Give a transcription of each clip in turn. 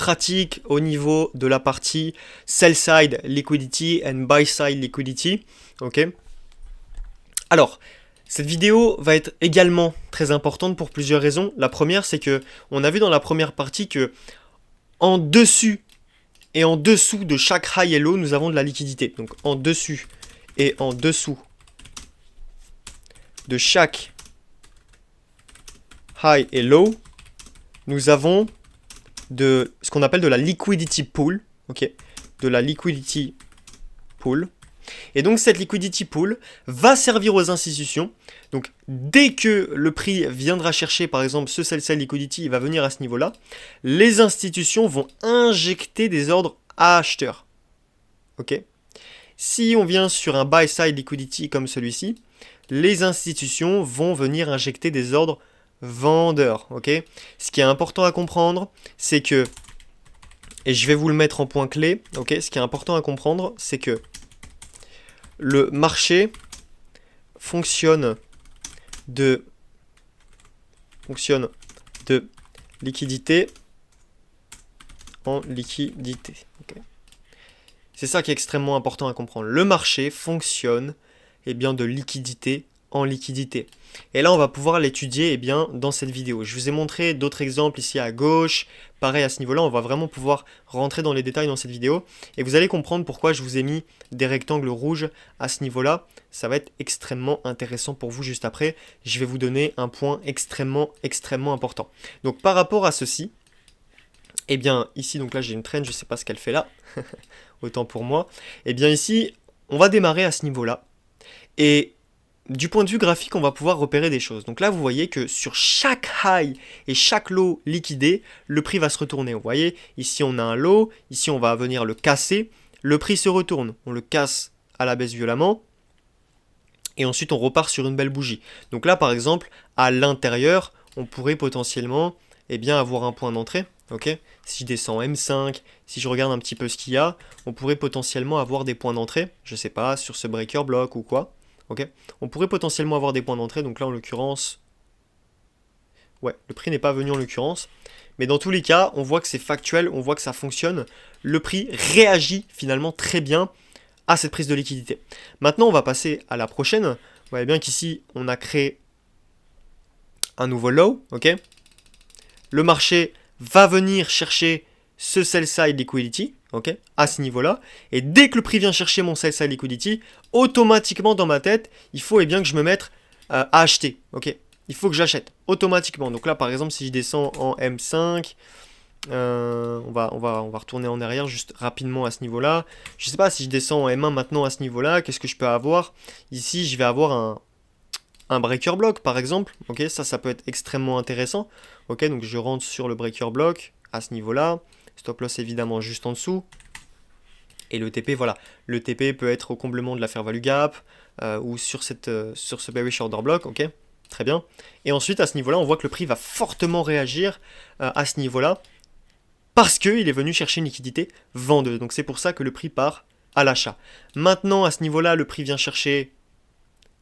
pratique au niveau de la partie sell side liquidity and buy side liquidity. Ok. Alors, cette vidéo va être également très importante pour plusieurs raisons. La première, c'est que on a vu dans la première partie que en dessus et en dessous de chaque high et low, nous avons de la liquidité. Donc en dessus et en dessous de chaque high et low, nous avons de ce qu'on appelle de la liquidity pool. Ok, de la liquidity pool. Et donc cette liquidity pool va servir aux institutions. Donc dès que le prix viendra chercher par exemple ce sell-side liquidity, il va venir à ce niveau-là, les institutions vont injecter des ordres à acheteurs. Ok. Si on vient sur un buy-side liquidity comme celui-ci, les institutions vont venir injecter des ordres vendeurs. Ok. Ce qui est important à comprendre, c'est que, et je vais vous le mettre en point clé, ok, ce qui est important à comprendre, c'est que le marché fonctionne de liquidité en liquidité. Okay. C'est ça qui est extrêmement important à comprendre. Le marché fonctionne bien, de liquidité en liquidité. Et là, on va pouvoir l'étudier bien, dans cette vidéo. Je vous ai montré d'autres exemples ici à gauche. Pareil, à ce niveau-là, on va vraiment pouvoir rentrer dans les détails dans cette vidéo. Et vous allez comprendre pourquoi je vous ai mis des rectangles rouges à ce niveau-là. Ça va être extrêmement intéressant pour vous juste après. Je vais vous donner un point extrêmement important. Donc, par rapport à ceci, eh bien, ici, donc là, j'ai une traîne, je ne sais pas ce qu'elle fait là. Autant pour moi. Eh bien, ici, on va démarrer à ce niveau-là. Et du point de vue graphique, on va pouvoir repérer des choses. Donc là, vous voyez que sur chaque high et chaque low liquidé, le prix va se retourner. Vous voyez, ici on a un low, ici on va venir le casser, le prix se retourne. On le casse à la baisse violemment, et ensuite on repart sur une belle bougie. Donc là, par exemple, à l'intérieur, on pourrait potentiellement bien, avoir un point d'entrée. Okay, si je descends M5, si je regarde un petit peu ce qu'il y a, on pourrait potentiellement avoir des points d'entrée, je sais pas, sur ce breaker block ou quoi. Okay. On pourrait potentiellement avoir des points d'entrée, donc là en l'occurrence, ouais, le prix n'est pas venu en l'occurrence, mais dans tous les cas, on voit que c'est factuel, on voit que ça fonctionne, le prix réagit finalement très bien à cette prise de liquidité. Maintenant, on va passer à la prochaine. Vous voyez bien qu'ici, on a créé un nouveau low, ok. Le marché va venir chercher ce sell-side liquidity, ok, à ce niveau-là, et dès que le prix vient chercher mon sell-side liquidity, automatiquement dans ma tête, il faut bien que je me mette à acheter, ok, il faut que j'achète automatiquement. Donc là, par exemple, si je descends en M5, on va retourner en arrière juste rapidement à ce niveau-là. Je sais pas si je descends en M1 maintenant à ce niveau-là, qu'est-ce que je peux avoir? Ici, je vais avoir un breaker block par exemple, ok, ça peut être extrêmement intéressant, ok, donc je rentre sur le breaker block à ce niveau-là, stop loss évidemment juste en dessous, et le TP, voilà, le TP peut être au comblement de la fair value gap, ou sur ce bearish order block, ok, très bien, et ensuite à ce niveau-là, on voit que le prix va fortement réagir à ce niveau-là, parce qu'il est venu chercher une liquidité vendeuse, donc c'est pour ça que le prix part à l'achat. Maintenant, à ce niveau-là, le prix vient chercher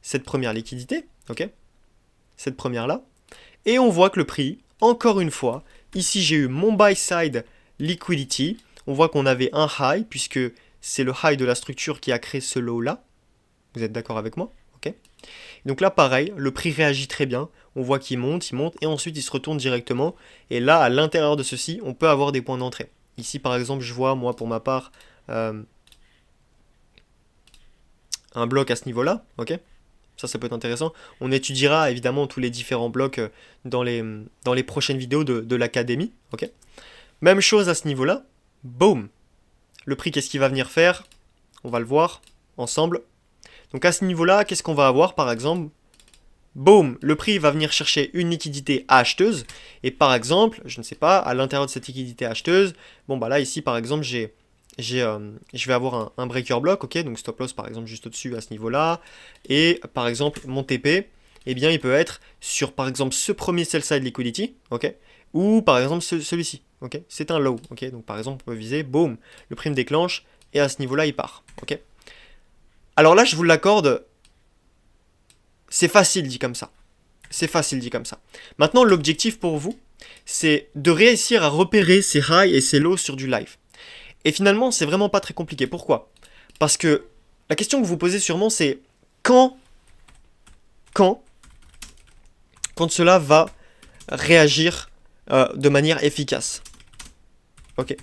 cette première liquidité, ok, cette première là, et on voit que le prix, encore une fois, ici j'ai eu mon buy side liquidity, on voit qu'on avait un high, puisque c'est le high de la structure qui a créé ce low là, vous êtes d'accord avec moi, ok. Donc là pareil, le prix réagit très bien, on voit qu'il monte, et ensuite il se retourne directement, et là à l'intérieur de ceci, on peut avoir des points d'entrée. Ici par exemple, je vois moi pour ma part, un bloc à ce niveau là, ok. Ça peut être intéressant. On étudiera évidemment tous les différents blocs dans les prochaines vidéos de l'académie. Okay, même chose à ce niveau-là. Boom. Le prix, qu'est-ce qu'il va venir faire? On va le voir ensemble. Donc à ce niveau-là, qu'est-ce qu'on va avoir par exemple? Boom. Le prix va venir chercher une liquidité acheteuse. Et par exemple, je ne sais pas, à l'intérieur de cette liquidité acheteuse, bon bah là ici par exemple, je vais avoir un breaker block, ok, donc stop loss par exemple juste au-dessus à ce niveau-là, et par exemple mon TP, eh bien il peut être sur par exemple ce premier sell side liquidity, ok, ou par exemple celui-ci, ok, c'est un low, ok, donc par exemple on peut viser, boum, le prix me déclenche, et à ce niveau-là il part, ok. Alors là je vous l'accorde, c'est facile dit comme ça, c'est facile dit comme ça. Maintenant l'objectif pour vous, c'est de réussir à repérer ces highs et ces lows sur du live. Et finalement, c'est vraiment pas très compliqué. Pourquoi? Parce que la question que vous vous posez sûrement, c'est quand cela va réagir de manière efficace. Ok.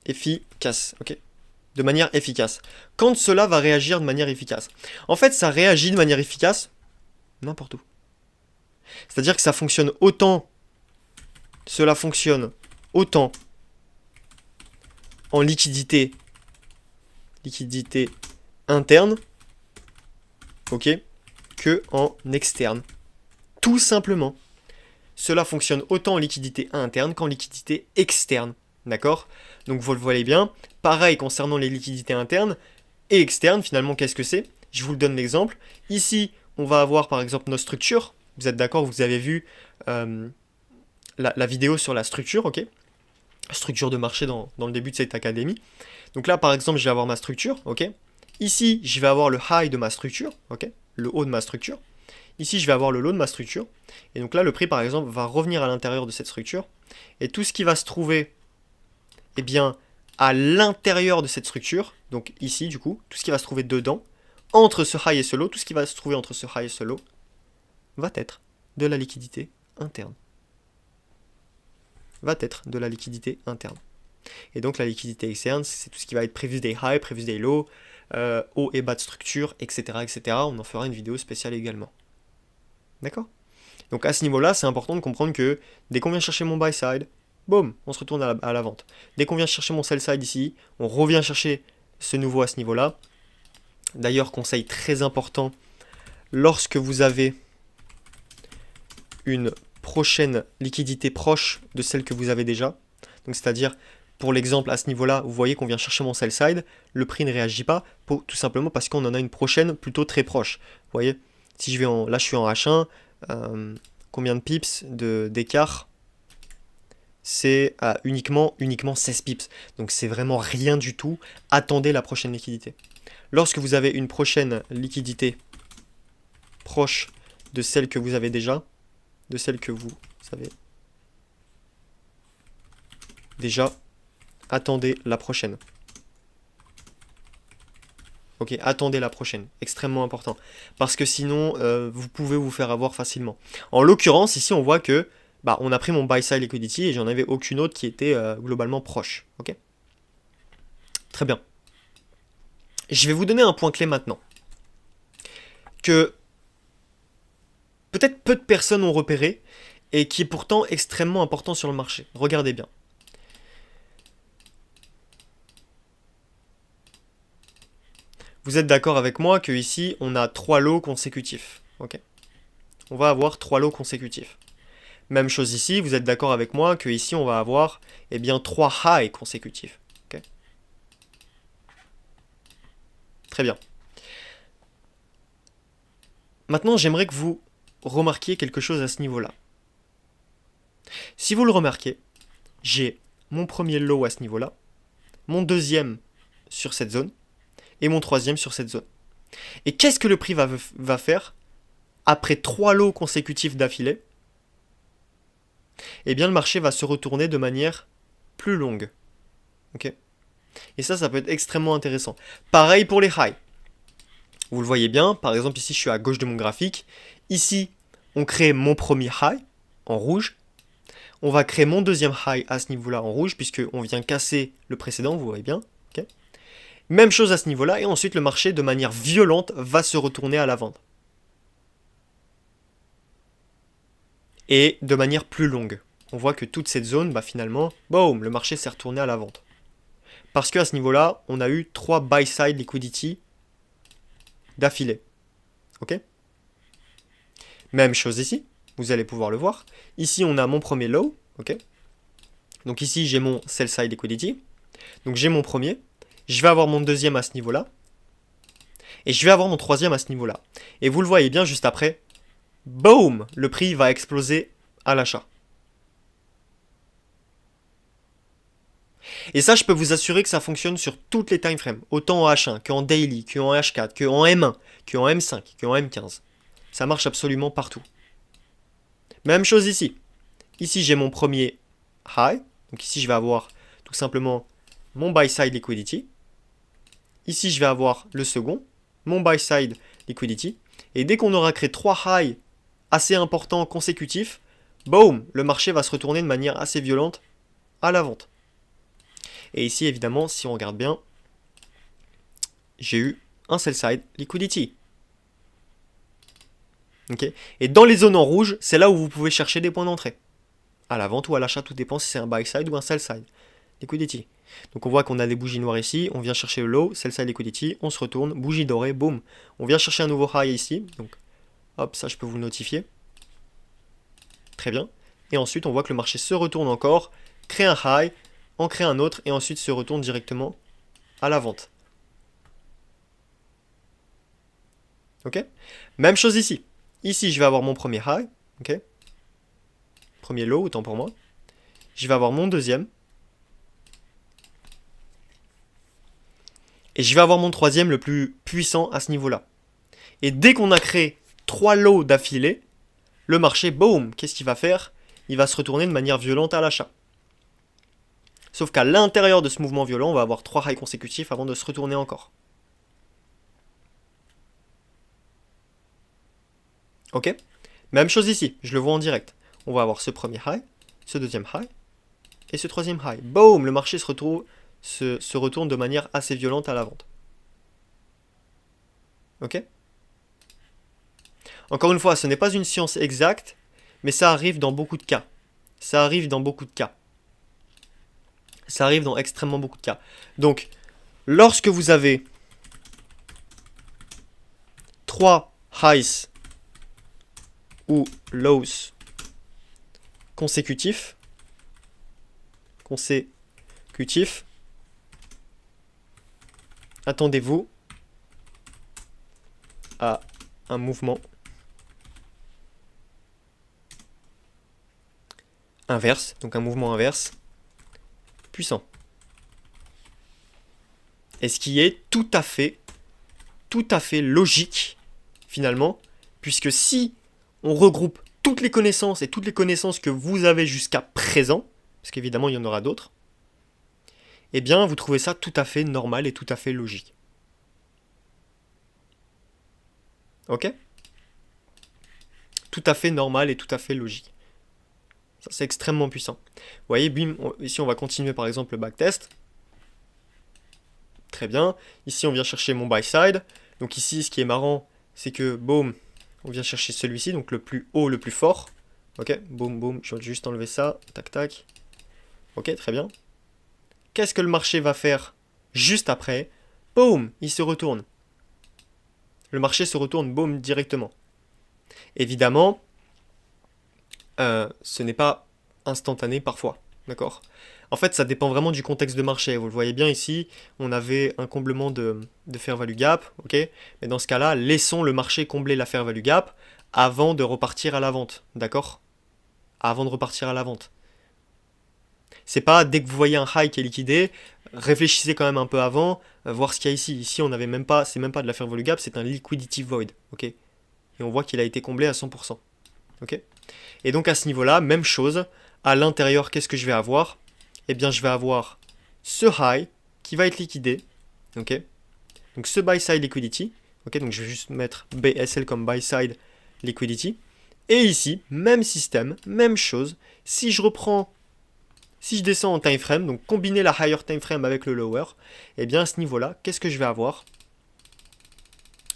Efficace, ok. De manière efficace. Quand cela va réagir de manière efficace. En fait, ça réagit de manière efficace n'importe où. C'est-à-dire que ça fonctionne autant. Cela fonctionne autant en liquidité interne, ok, que en externe. Tout simplement. Cela fonctionne autant en liquidité interne qu'en liquidité externe. D'accord? Donc vous le voyez bien. Pareil concernant les liquidités internes et externes, finalement, qu'est-ce que c'est? Je vous le donne l'exemple. Ici, on va avoir par exemple nos structures. Vous êtes d'accord, vous avez vu la vidéo sur la structure, ok? Structure de marché dans le début de cette académie. Donc là, par exemple, je vais avoir ma structure, ok? Ici, je vais avoir le high de ma structure, ok? Le haut de ma structure. Ici, je vais avoir le low de ma structure. Et donc là, le prix, par exemple, va revenir à l'intérieur de cette structure. Et tout ce qui va se trouver, eh bien, à l'intérieur de cette structure, donc ici, du coup, tout ce qui va se trouver dedans, entre ce high et ce low, tout ce qui va se trouver entre ce high et ce low, va être de la liquidité interne. Va être de la liquidité interne. Et donc la liquidité externe, c'est tout ce qui va être prévu des highs, prévu des lows, haut et bas de structure, etc., etc. On en fera une vidéo spéciale également. D'accord? Donc à ce niveau-là, c'est important de comprendre que dès qu'on vient chercher mon buy side, boum, on se retourne à la vente. Dès qu'on vient chercher mon sell side ici, on revient chercher ce nouveau à ce niveau-là. D'ailleurs, conseil très important, lorsque vous avez une prochaine liquidité proche de celle que vous avez déjà, donc c'est-à-dire, pour l'exemple, à ce niveau-là, vous voyez qu'on vient chercher mon sell side, le prix ne réagit pas, tout simplement parce qu'on en a une prochaine plutôt très proche. Vous voyez, si je vais là je suis en H1, combien de pips d'écart? C'est uniquement 16 pips. Donc c'est vraiment rien du tout. Attendez la prochaine liquidité. Lorsque vous avez une prochaine liquidité proche de celle que vous avez déjà, de celle que vous savez déjà, attendez la prochaine. Ok, attendez la prochaine. Extrêmement important. Parce que sinon, vous pouvez vous faire avoir facilement. En l'occurrence, ici, on voit que on a pris mon buy side liquidity et j'en avais aucune autre qui était globalement proche. Ok. Très bien. Je vais vous donner un point clé maintenant. Que peut-être peu de personnes ont repéré et qui est pourtant extrêmement important sur le marché. Regardez bien. Vous êtes d'accord avec moi que ici on a 3 lots consécutifs. Ok. On va avoir 3 lots consécutifs. Même chose ici, vous êtes d'accord avec moi que ici on va avoir 3 highs consécutifs. Okay. Très bien. Maintenant, j'aimerais que vous remarquiez quelque chose à ce niveau-là. Si vous le remarquez, j'ai mon premier low à ce niveau-là, mon deuxième sur cette zone, et mon troisième sur cette zone. Et qu'est-ce que le prix va faire après 3 lots consécutifs d'affilée? Eh bien, le marché va se retourner de manière plus longue. Ok. Et ça peut être extrêmement intéressant. Pareil pour les highs. Vous le voyez bien, par exemple ici je suis à gauche de mon graphique. Ici, on crée mon premier high en rouge. On va créer mon deuxième high à ce niveau-là en rouge, puisqu'on vient casser le précédent, vous voyez bien. Okay. Même chose à ce niveau-là, et ensuite le marché, de manière violente, va se retourner à la vente. Et de manière plus longue. On voit que toute cette zone, finalement, boum, le marché s'est retourné à la vente. Parce qu'à ce niveau-là, on a eu 3 buy-side liquidity d'affilée. Ok? Même chose ici, vous allez pouvoir le voir. Ici, on a mon premier low. Ok? Donc ici, j'ai mon sell-side liquidity. Donc j'ai mon premier. Je vais avoir mon deuxième à ce niveau-là. Et je vais avoir mon troisième à ce niveau-là. Et vous le voyez bien juste après. Boom! Le prix va exploser à l'achat. Et ça, je peux vous assurer que ça fonctionne sur toutes les time frames. Autant en H1, qu'en daily, qu'en H4, qu'en M1, qu'en M5, qu'en M15. Ça marche absolument partout. Même chose ici. Ici, j'ai mon premier high. Donc ici, je vais avoir tout simplement mon buy side liquidity. Ici, je vais avoir le second, mon buy side liquidity. Et dès qu'on aura créé 3 highs assez importants consécutifs, boom, le marché va se retourner de manière assez violente à la vente. Et ici, évidemment, si on regarde bien, j'ai eu un sell side liquidity. Okay. Et dans les zones en rouge, c'est là où vous pouvez chercher des points d'entrée. À la vente ou à l'achat, tout dépend si c'est un buy side ou un sell side liquidity. Donc on voit qu'on a des bougies noires ici, on vient chercher le low, sell side liquidity, on se retourne, bougie dorée, boum. On vient chercher un nouveau high ici, donc hop, ça je peux vous le notifier. Très bien. Et ensuite on voit que le marché se retourne encore, crée un high, en crée un autre, et ensuite se retourne directement à la vente. Ok. Même chose ici. Ici je vais avoir mon premier high, ok. Premier low, autant pour moi. Je vais avoir mon deuxième. Et je vais avoir mon troisième le plus puissant à ce niveau-là. Et dès qu'on a créé 3 lows d'affilée, le marché, boum, qu'est-ce qu'il va faire? Il va se retourner de manière violente à l'achat. Sauf qu'à l'intérieur de ce mouvement violent, on va avoir 3 highs consécutifs avant de se retourner encore. Ok? Même chose ici, je le vois en direct. On va avoir ce premier high, ce deuxième high, et ce troisième high. Boum, le marché se retourne de manière assez violente à la vente. Ok? Encore une fois, ce n'est pas une science exacte, mais ça arrive dans beaucoup de cas. Ça arrive dans beaucoup de cas. Ça arrive dans extrêmement beaucoup de cas. Donc, lorsque vous avez 3 highs ou lows consécutifs, attendez-vous à un mouvement inverse, donc un mouvement inverse puissant. Et ce qui est tout à fait logique finalement, puisque si on regroupe toutes les connaissances et toutes les connaissances que vous avez jusqu'à présent, parce qu'évidemment il y en aura d'autres, eh bien vous trouvez ça tout à fait normal et tout à fait logique. Ok? Tout à fait normal et tout à fait logique. Ça c'est extrêmement puissant. Vous voyez, bim, ici on va continuer par exemple le backtest. Très bien. Ici on vient chercher mon buy side. Donc ici ce qui est marrant, c'est que boum, on vient chercher celui-ci, donc le plus haut, le plus fort. Ok, boum, boum, je vais juste enlever ça, tac, tac. Ok, très bien. Qu'est-ce que le marché va faire juste après? Boum, il se retourne. Le marché se retourne, boum, directement. Évidemment, ce n'est pas instantané parfois, d'accord? En fait, ça dépend vraiment du contexte de marché. Vous le voyez bien ici, on avait un comblement de fair value gap, ok? Mais dans ce cas-là, laissons le marché combler la fair value gap avant de repartir à la vente, d'accord? Avant de repartir à la vente. C'est pas dès que vous voyez un high qui est liquidé, réfléchissez quand même un peu avant, voir ce qu'il y a ici. Ici, on n'avait même pas, c'est même pas de la fair value gap, c'est un liquidity void, ok? Et on voit qu'il a été comblé à 100%, ok? Et donc à ce niveau-là, même chose, à l'intérieur, qu'est-ce que je vais avoir? Eh bien, je vais avoir ce high qui va être liquidé, ok? Donc ce buy side liquidity, ok? Donc je vais juste mettre BSL comme buy side liquidity. Et ici, même système, même chose. Si je descends en time frame, donc combiner la higher time frame avec le lower, eh bien à ce niveau-là, qu'est-ce que je vais avoir?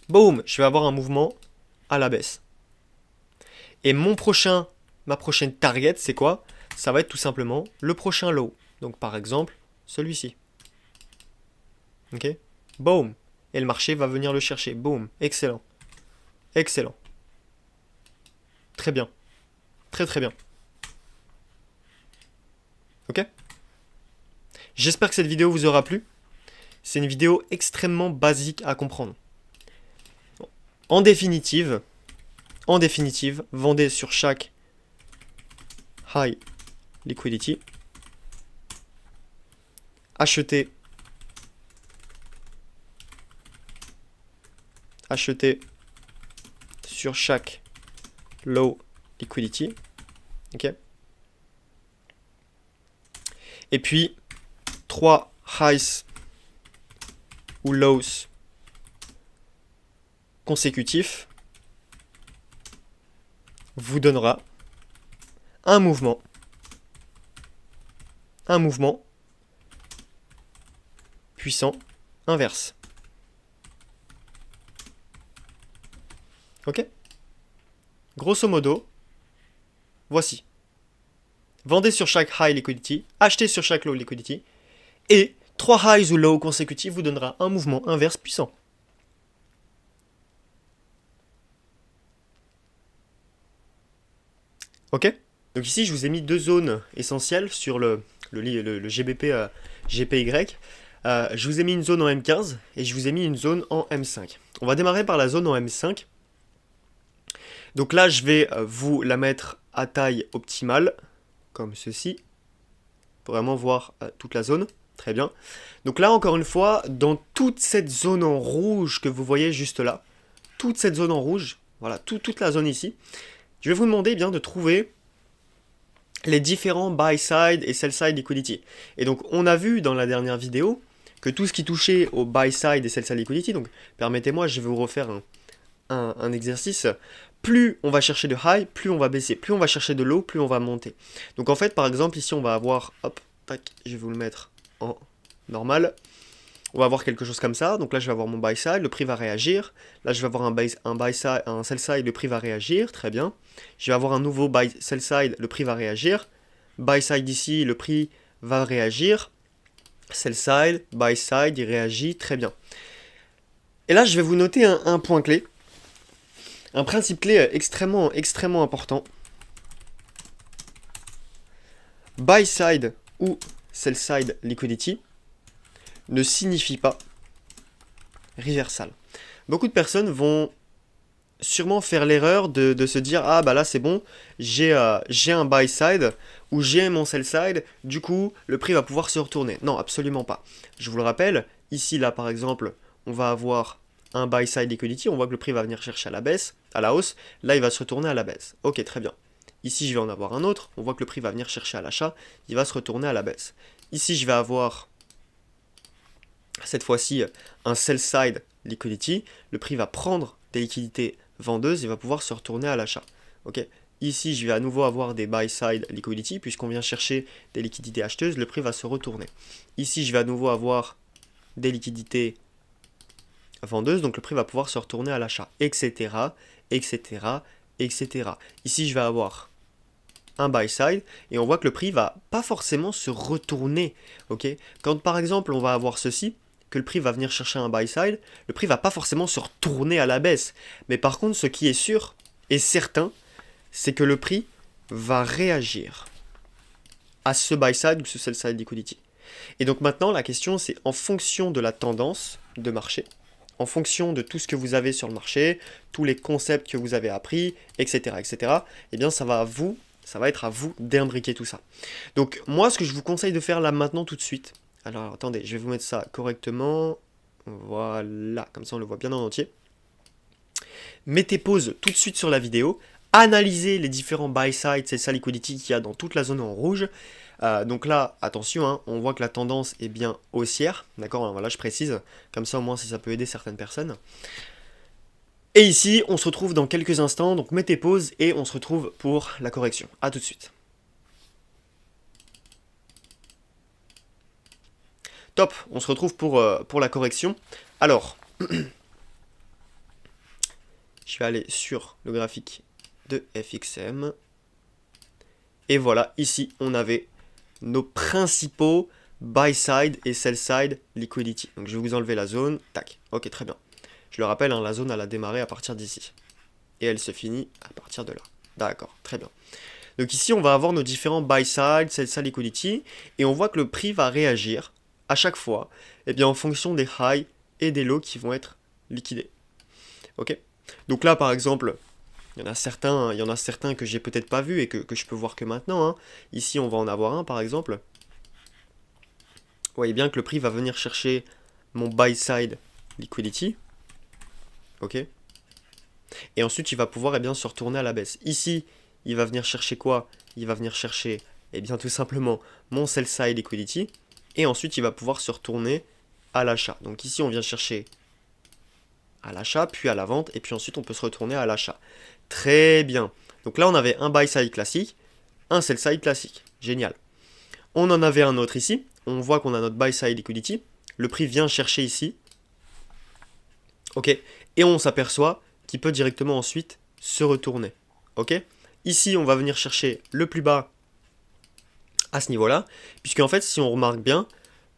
Boum, je vais avoir un mouvement à la baisse. Et ma prochaine target, c'est quoi? Ça va être tout simplement le prochain low. Donc par exemple, celui-ci. Ok? Boom. Et le marché va venir le chercher. Boom. Excellent. Excellent. Très bien. Très très bien. Ok? J'espère que cette vidéo vous aura plu. C'est une vidéo extrêmement basique à comprendre. En définitive, vendez sur chaque high liquidity. Achetez sur chaque low liquidity. Ok. Et puis 3 highs ou lows consécutifs vous donnera un mouvement puissant inverse. Ok? Grosso modo, voici. Vendez sur chaque high liquidity, achetez sur chaque low liquidity, et 3 highs ou lows consécutifs vous donnera un mouvement inverse puissant. Ok? Donc ici, je vous ai mis deux zones essentielles sur le GBP GPY. Je vous ai mis une zone en M15 et je vous ai mis une zone en M5. On va démarrer par la zone en M5. Donc là, je vais vous la mettre à taille optimale, comme ceci, pour vraiment voir toute la zone. Très bien. Donc là, encore une fois, dans toute cette zone en rouge que vous voyez juste là, toute cette zone en rouge, voilà, toute la zone ici, je vais vous demander bien de trouver les différents buy side et sell side liquidity. Et donc, on a vu dans la dernière vidéo que tout ce qui touchait au buy side et sell side liquidity, donc permettez-moi, je vais vous refaire un exercice. Plus on va chercher de high, plus on va baisser. Plus on va chercher de low, plus on va monter. Donc en fait, par exemple, ici, on va avoir, hop, tac, je vais vous le mettre en normal. On va avoir quelque chose comme ça. Donc là, je vais avoir mon buy side, le prix va réagir. Là, je vais avoir un buy side, un sell side, le prix va réagir. Très bien. Je vais avoir un nouveau buy sell side, le prix va réagir. Buy side ici, le prix va réagir. Sell side, buy side, il réagit. Très bien. Et là, je vais vous noter un point clé. Un principe clé extrêmement important. Buy side ou sell side liquidity ne signifie pas reversal. Beaucoup de personnes vont sûrement faire l'erreur de se dire ah bah là c'est bon, j'ai un buy side ou j'ai mon sell side, du coup le prix va pouvoir se retourner. Non, absolument pas. Je vous le rappelle, ici là par exemple, on va avoir un buy side liquidity, on voit que le prix va venir chercher à la baisse, à la hausse, là il va se retourner à la baisse. Ok, très bien. Ici je vais en avoir un autre, on voit que le prix va venir chercher à l'achat, il va se retourner à la baisse. Ici je vais avoir cette fois-ci un sell side liquidity, le prix va prendre des liquidités vendeuses et va pouvoir se retourner à l'achat. Ok. Ici je vais à nouveau avoir des buy side liquidity, puisqu'on vient chercher des liquidités acheteuses, le prix va se retourner. Ici je vais à nouveau avoir des liquidités vendeuse, donc le prix va pouvoir se retourner à l'achat, etc., etc., etc. Ici, je vais avoir un buy side, et on voit que le prix va pas forcément se retourner, ok. Quand par exemple, on va avoir ceci, que le prix va venir chercher un buy side, le prix va pas forcément se retourner à la baisse. Mais par contre, ce qui est sûr et certain, c'est que le prix va réagir à ce buy side ou ce sell side liquidity. Et donc maintenant, la question, c'est en fonction de la tendance de marché, en fonction de tout ce que vous avez sur le marché, tous les concepts que vous avez appris, etc., etc., eh bien ça va être à vous d'imbriquer tout ça. Donc moi, ce que je vous conseille de faire là maintenant tout de suite, alors attendez, je vais vous mettre ça correctement, voilà, comme ça on le voit bien en entier. Mettez pause tout de suite sur la vidéo, analysez les différents buy side, c'est ça liquidity qu'il y a dans toute la zone en rouge. Donc là, attention, hein, on voit que la tendance est bien haussière, d'accord, voilà, je précise, comme ça au moins si ça peut aider certaines personnes. Et ici, on se retrouve dans quelques instants, donc mettez pause et on se retrouve pour la correction. A tout de suite. Top, on se retrouve pour la correction. Alors, je vais aller sur le graphique de FXM. Et voilà, ici, on avait nos principaux buy side et sell side liquidity. Donc je vais vous enlever la zone, tac, ok, très bien. Je le rappelle, hein, la zone elle a démarré à partir d'ici. Et elle se finit à partir de là. D'accord, très bien. Donc ici on va avoir nos différents buy side, sell side liquidity, et on voit que le prix va réagir à chaque fois, eh bien en fonction des highs et des lows qui vont être liquidés. Ok. Donc là par exemple, il y en a certains que j'ai peut-être pas vu et que je peux voir que maintenant. Hein. Ici, on va en avoir un, par exemple. Vous voyez bien que le prix va venir chercher mon buy side liquidity. Ok. Et ensuite, il va pouvoir eh bien, se retourner à la baisse. Ici, il va venir chercher quoi? Il va venir chercher eh bien, tout simplement mon sell side liquidity. Et ensuite, il va pouvoir se retourner à l'achat. Donc ici, on vient chercher à l'achat, puis à la vente, et puis ensuite, on peut se retourner à l'achat. Très bien. Donc là, on avait un buy side classique, un sell side classique. Génial. On en avait un autre ici. On voit qu'on a notre buy side liquidity. Le prix vient chercher ici. Ok. Et on s'aperçoit qu'il peut directement ensuite se retourner. Ok. Ici, on va venir chercher le plus bas à ce niveau-là. Puisqu'en fait, si on remarque bien,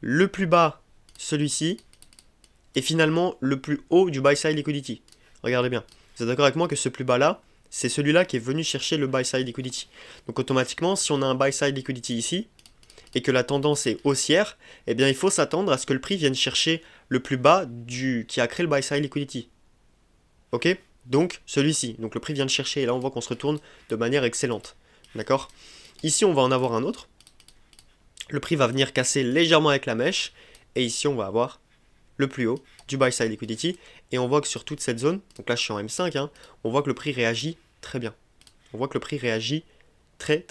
le plus bas, celui-ci, est finalement le plus haut du buy side liquidity. Regardez bien. Vous êtes d'accord avec moi que ce plus bas là, c'est celui-là qui est venu chercher le buy side liquidity. Donc automatiquement, si on a un buy side liquidity ici, et que la tendance est haussière, eh bien il faut s'attendre à ce que le prix vienne chercher le plus bas qui a créé le buy side liquidity. Ok? Donc celui-ci. Donc le prix vient de chercher, et là on voit qu'on se retourne de manière excellente. D'accord? Ici on va en avoir un autre. Le prix va venir casser légèrement avec la mèche, et ici on va avoir le plus haut du buy side liquidity, et on voit que sur toute cette zone, donc là je suis en M5, hein, on voit que le prix réagit très bien. On voit que le prix réagit très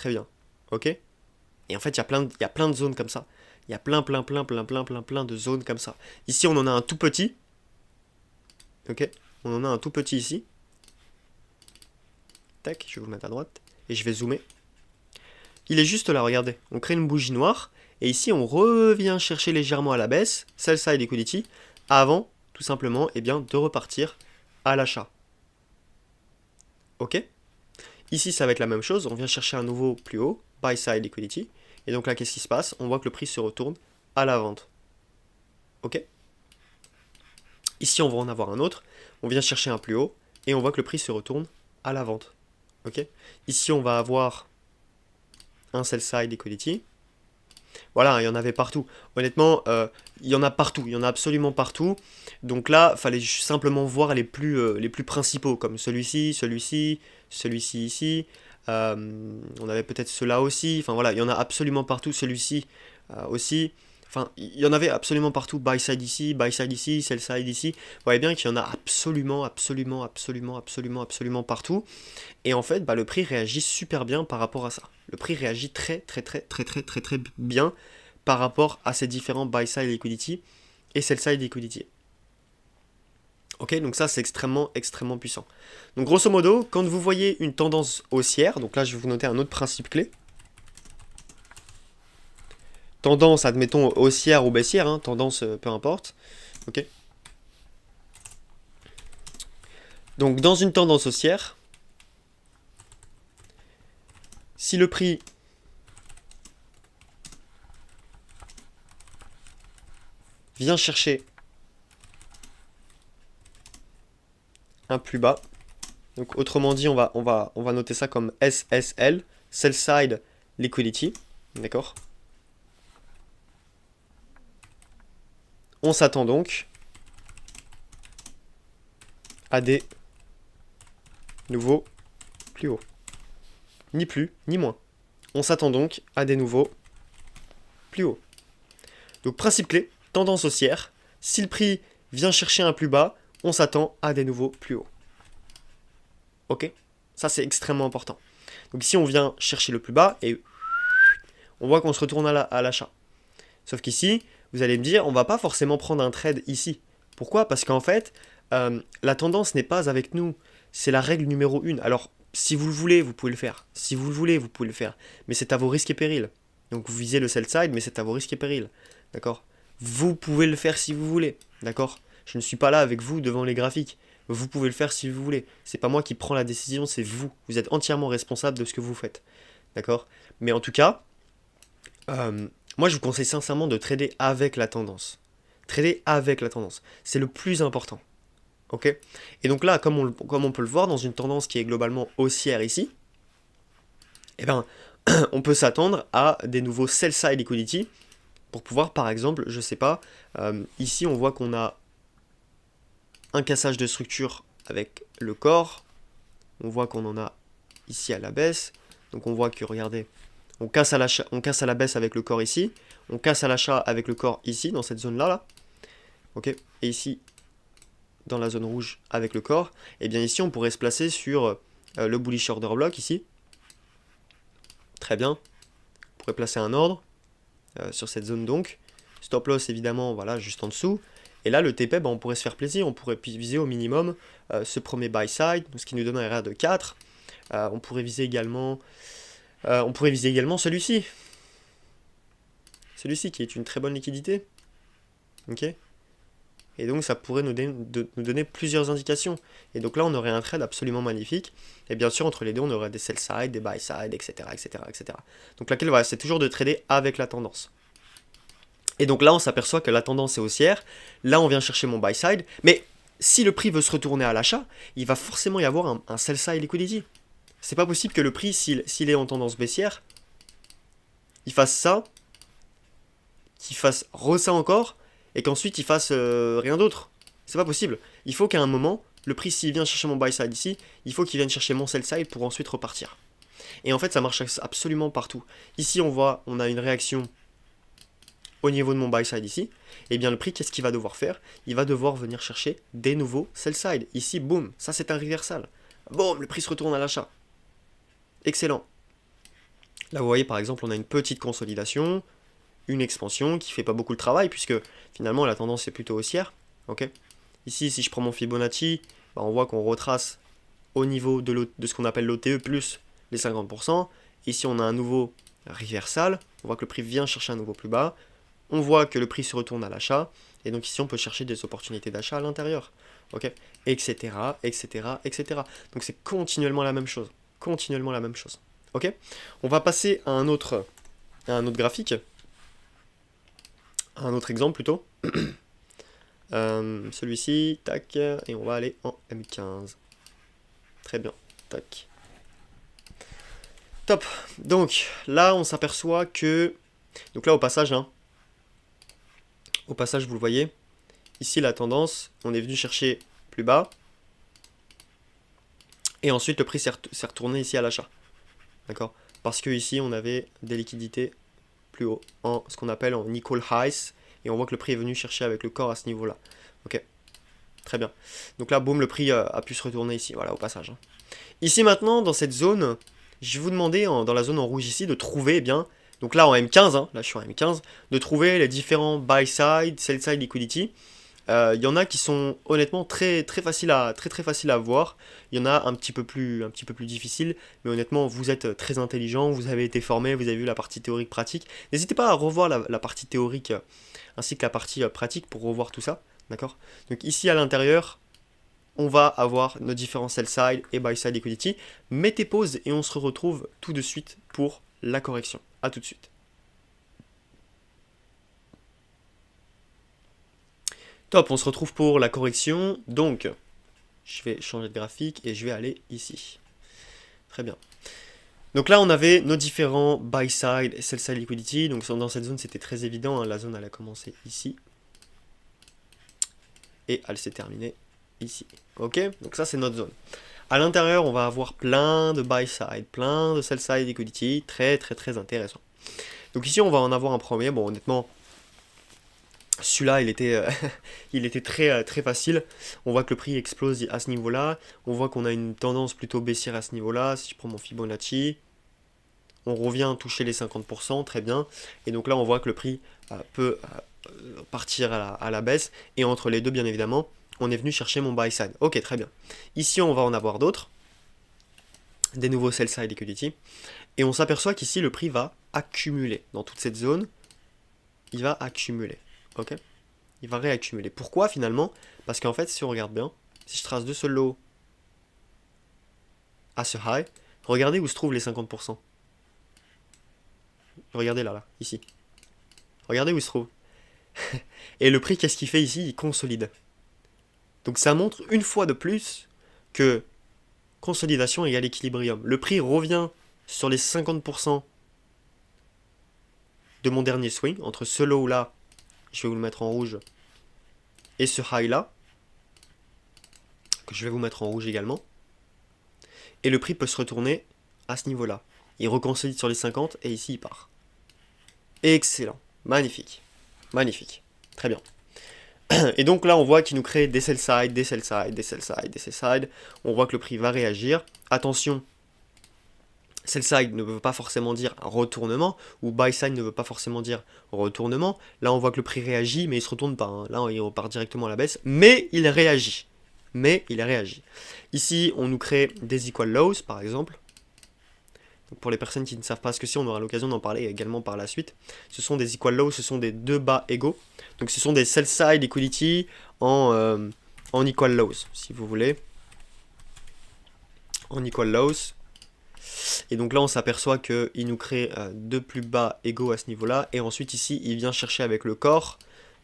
bien. Ok? Et en fait, il y a plein de zones comme ça. Il y a plein de zones comme ça. Ici, on en a un tout petit. Ok? On en a un tout petit ici. Tac, je vais vous le mettre à droite. Et je vais zoomer. Il est juste là, regardez. On crée une bougie noire. Et ici, on revient chercher légèrement à la baisse. Sell side liquidity. Avant, tout simplement, eh bien, de repartir à l'achat. Ok? Ici, ça va être la même chose. On vient chercher un nouveau plus haut. Buy side liquidity. Et donc là, qu'est-ce qui se passe? On voit que le prix se retourne à la vente. Ok? Ici, on va en avoir un autre. On vient chercher un plus haut. Et on voit que le prix se retourne à la vente. Ok? Ici, on va avoir un sell side liquidity. Voilà, il y en avait partout. Honnêtement, il y en a partout. Il y en a absolument partout. Donc là, il fallait simplement voir les plus principaux, comme celui-ci, celui-ci, celui-ci ici. On avait peut-être ceux-là aussi. Enfin voilà, il y en a absolument partout. Celui-ci aussi. Enfin, il y en avait absolument partout. Buy side ici, sell side ici. Vous voyez bien qu'il y en a absolument partout. Et en fait, bah, le prix réagit super bien par rapport à ça. Le prix réagit très bien par rapport à ces différents buy side liquidity et sell side liquidity. Ok, donc ça c'est extrêmement puissant. Donc grosso modo, quand vous voyez une tendance haussière, donc là je vais vous noter un autre principe clé. Tendance, admettons, haussière ou baissière, hein, tendance peu importe. Ok. Donc dans une tendance haussière, si le prix vient chercher un plus bas, donc autrement dit, on va noter ça comme SSL, Sell Side Liquidity, d'accord? On s'attend donc à des nouveaux plus hauts. Ni plus, ni moins. On s'attend donc à des nouveaux plus hauts. Donc principe clé, tendance haussière. Si le prix vient chercher un plus bas, on s'attend à des nouveaux plus hauts. Ok? Ça c'est extrêmement important. Donc ici on vient chercher le plus bas et on voit qu'on se retourne à l'achat. Sauf qu'ici, vous allez me dire, on va pas forcément prendre un trade ici. Pourquoi? Parce qu'en fait, la tendance n'est pas avec nous. C'est la règle numéro 1. Alors, si vous le voulez, vous pouvez le faire. Si vous le voulez, vous pouvez le faire. Mais c'est à vos risques et périls. Donc vous visez le sell side, mais c'est à vos risques et périls. D'accord? Vous pouvez le faire si vous voulez. D'accord? Je ne suis pas là avec vous devant les graphiques. Vous pouvez le faire si vous voulez. C'est pas moi qui prends la décision, c'est vous. Vous êtes entièrement responsable de ce que vous faites. D'accord? Mais en tout cas, moi je vous conseille sincèrement de trader avec la tendance. Trader avec la tendance. C'est le plus important. Ok? Et donc là, comme on peut le voir, dans une tendance qui est globalement haussière ici, eh ben, on peut s'attendre à des nouveaux sell side liquidity pour pouvoir, par exemple, je sais pas, ici on voit qu'on a un cassage de structure avec le corps, on voit qu'on en a ici à la baisse, donc on voit que, regardez, on casse à la baisse avec le corps ici, on casse à l'achat avec le corps ici, dans cette zone-là, là. Ok? Et ici, dans la zone rouge avec le corps, et bien ici on pourrait se placer sur le bullish order block ici. Très bien. On pourrait placer un ordre sur cette zone donc. Stop loss évidemment, voilà, juste en dessous. Et là le TP, on pourrait se faire plaisir, on pourrait viser au minimum ce premier buy side, ce qui nous donne un RR de 4. On pourrait viser également celui-ci. Celui-ci qui est une très bonne liquidité. Ok. Et donc ça pourrait nous donner plusieurs indications. Et donc là on aurait un trade absolument magnifique. Et bien sûr entre les deux on aurait des sell side, des buy side, etc. etc., etc. Donc laquelle voilà, c'est toujours de trader avec la tendance. Et donc là on s'aperçoit que la tendance est haussière. Là on vient chercher mon buy side. Mais si le prix veut se retourner à l'achat, il va forcément y avoir un sell side liquidity. C'est pas possible que le prix, s'il est en tendance baissière, il fasse ça, qu'il fasse ça encore, et qu'ensuite il fasse rien d'autre. C'est pas possible. Il faut qu'à un moment, le prix, s'il vient chercher mon buy side ici, il faut qu'il vienne chercher mon sell side pour ensuite repartir. Et en fait, ça marche absolument partout. Ici, on a une réaction au niveau de mon buy side ici. Et bien le prix, qu'est-ce qu'il va devoir faire? Il va devoir venir chercher des nouveaux sell side. Ici, boum, ça c'est un reversal. Boum, le prix se retourne à l'achat. Excellent. Là, vous voyez, par exemple, on a une petite consolidation, une expansion qui fait pas beaucoup le travail, puisque finalement, la tendance est plutôt haussière. Ok. Ici, si je prends mon Fibonacci, on voit qu'on retrace au niveau de ce qu'on appelle l'OTE plus les 50%. Ici, on a un nouveau reversal. On voit que le prix vient chercher un nouveau plus bas. On voit que le prix se retourne à l'achat. Et donc ici, on peut chercher des opportunités d'achat à l'intérieur. Ok. Etc., etc., etc. Donc c'est continuellement la même chose. Continuellement la même chose. Ok. On va passer à un autre graphique. À un autre exemple plutôt. Celui-ci, tac, et on va aller en M15. Très bien, tac. Top. Donc là, on s'aperçoit que... Donc là, au passage, vous le voyez, ici la tendance, on est venu chercher plus bas. Et ensuite, le prix s'est retourné ici à l'achat. D'accord? Parce que ici, on avait des liquidités plus haut, en ce qu'on appelle en equal highs. Et on voit que le prix est venu chercher avec le corps à ce niveau-là. Ok, très bien. Donc là, boum, le prix a pu se retourner ici, voilà, au passage. Ici maintenant, dans cette zone, je vais vous demander, dans la zone en rouge ici, de trouver, donc là en M15, là je suis en M15, de trouver les différents buy side, sell side liquidity. Il y en a qui sont honnêtement très faciles à voir. Il y en a un petit peu plus difficiles, mais honnêtement vous êtes très intelligent, vous avez été formé, vous avez vu la partie théorique pratique. N'hésitez pas à revoir la partie théorique ainsi que la partie pratique pour revoir tout ça, d'accord? Donc ici à l'intérieur, on va avoir nos différents sell side et buy side liquidity. Mettez pause et on se retrouve tout de suite pour la correction. A tout de suite. Top, on se retrouve pour la correction. Donc, je vais changer de graphique et je vais aller ici. Très bien. Donc là, on avait nos différents buy side et sell side liquidity. Donc dans cette zone, c'était très évident. La zone, elle a commencé ici. Et elle s'est terminée ici. Ok, donc ça, c'est notre zone. À l'intérieur, on va avoir plein de buy side, plein de sell side liquidity. Très intéressant. Donc ici, on va en avoir un premier. Bon, honnêtement... Celui-là, il était très facile. On voit que le prix explose à ce niveau-là. On voit qu'on a une tendance plutôt baissière à ce niveau-là. Si je prends mon Fibonacci, on revient toucher les 50%, très bien. Et donc là, on voit que le prix peut partir à la baisse. Et entre les deux, bien évidemment, on est venu chercher mon buy side. Ok, très bien. Ici, on va en avoir d'autres. Des nouveaux sell side liquidity. Et on s'aperçoit qu'ici, le prix va accumuler. Dans toute cette zone, il va accumuler. Ok, il va réaccumuler. Pourquoi finalement? Parce qu'en fait, si on regarde bien, si je trace de ce low à ce high, regardez où se trouvent les 50%. Regardez là, ici. Regardez où il se trouve. Et le prix, qu'est-ce qu'il fait ici? Il consolide. Donc ça montre une fois de plus que consolidation égale équilibrium. Le prix revient sur les 50% de mon dernier swing, entre ce low là, je vais vous le mettre en rouge, et ce high là, que je vais vous mettre en rouge également. Et le prix peut se retourner à ce niveau-là. Il reconsolide sur les 50 et ici il part. Excellent. Magnifique. Magnifique. Très bien. Et donc là, on voit qu'il nous crée des sell side, des sell side, des sell side, des sell side. On voit que le prix va réagir. Attention, sell side ne veut pas forcément dire retournement, ou buy side ne veut pas forcément dire retournement. Là, on voit que le prix réagit, mais il ne se retourne pas. Hein. Là, il repart directement à la baisse, mais il réagit. Ici, on nous crée des equal lows, par exemple. Donc pour les personnes qui ne savent pas ce que c'est, on aura l'occasion d'en parler également par la suite. Ce sont des equal lows, ce sont des deux bas égaux. Donc ce sont des sell side liquidity en equal lows, si vous voulez. En equal lows. Et donc là, on s'aperçoit qu'il nous crée deux plus bas égaux à ce niveau-là. Et ensuite, ici, il vient chercher avec le corps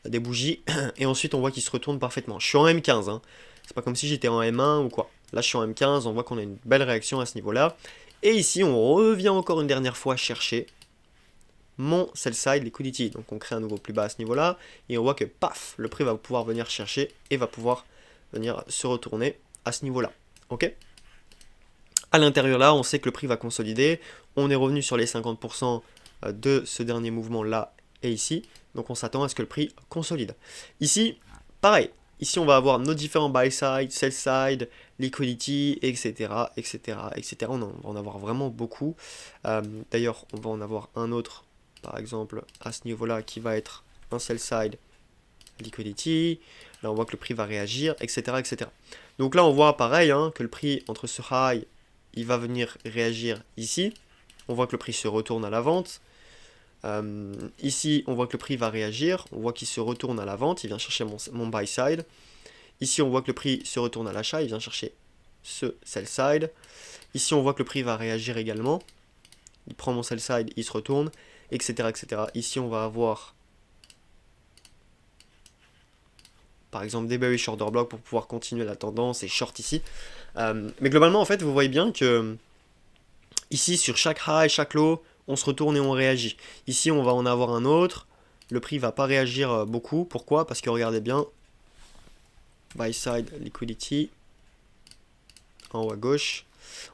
des bougies. Et ensuite, on voit qu'il se retourne parfaitement. Je suis en M15. Hein. C'est pas comme si j'étais en M1 ou quoi. Là, je suis en M15. On voit qu'on a une belle réaction à ce niveau-là. Et ici, on revient encore une dernière fois chercher mon sell side liquidity. Donc, on crée un nouveau plus bas à ce niveau-là. Et on voit que, paf, le prix va pouvoir venir chercher et va pouvoir venir se retourner à ce niveau-là. Ok ? À l'intérieur là, on sait que le prix va consolider. On est revenu sur les 50% de ce dernier mouvement là et ici. Donc on s'attend à ce que le prix consolide. Ici, pareil. Ici, on va avoir nos différents buy side, sell side, liquidity, etc., etc., etc. On va en avoir vraiment beaucoup. D'ailleurs, on va en avoir un autre, par exemple, à ce niveau-là, qui va être un sell side, liquidity. Là, on voit que le prix va réagir, etc., etc. Donc là, on voit pareil, hein, que le prix entre ce high, il va venir réagir ici. On voit que le prix se retourne à la vente. Ici, on voit que le prix va réagir. On voit qu'il se retourne à la vente. Il vient chercher mon buy side. Ici, on voit que le prix se retourne à l'achat. Il vient chercher ce sell side. Ici, on voit que le prix va réagir également. Il prend mon sell side, il se retourne, etc., etc. Ici, on va avoir, par exemple, des bearish order block pour pouvoir continuer la tendance et short ici. Mais globalement, en fait, vous voyez bien que ici, sur chaque high, chaque low, on se retourne et on réagit. Ici, on va en avoir un autre. Le prix ne va pas réagir beaucoup. Pourquoi? Parce que regardez bien, buy side liquidity, en haut à gauche.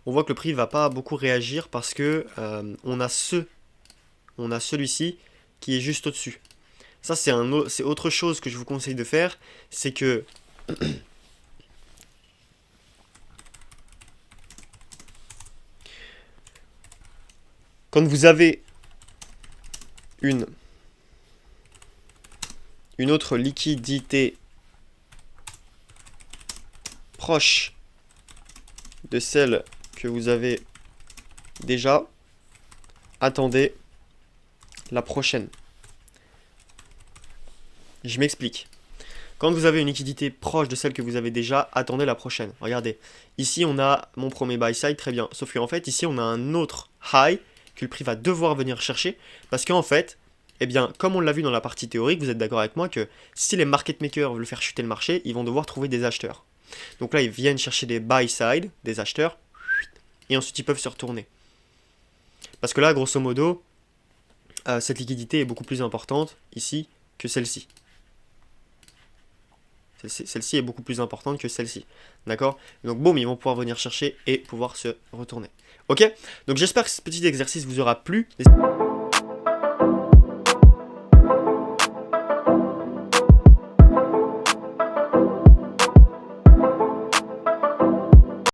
On voit que le prix ne va pas beaucoup réagir parce que on a celui-ci qui est juste au-dessus. Ça, c'est autre chose que je vous conseille de faire. C'est que quand vous avez une autre liquidité proche de celle que vous avez déjà, attendez la prochaine. Je m'explique. Quand vous avez une liquidité proche de celle que vous avez déjà, attendez la prochaine. Regardez, ici on a mon premier buy side, très bien. Sauf qu'en fait, ici on a un autre high que le prix va devoir venir chercher. Parce qu'en fait, eh bien, comme on l'a vu dans la partie théorique, vous êtes d'accord avec moi que si les market makers veulent faire chuter le marché, ils vont devoir trouver des acheteurs. Donc là, ils viennent chercher des buy side, des acheteurs, et ensuite ils peuvent se retourner. Parce que là, grosso modo, cette liquidité est beaucoup plus importante ici que celle-ci. Celle-ci est beaucoup plus importante que celle-ci. D'accord? Donc boum, ils vont pouvoir venir chercher et pouvoir se retourner. Ok? Donc j'espère que ce petit exercice vous aura plu.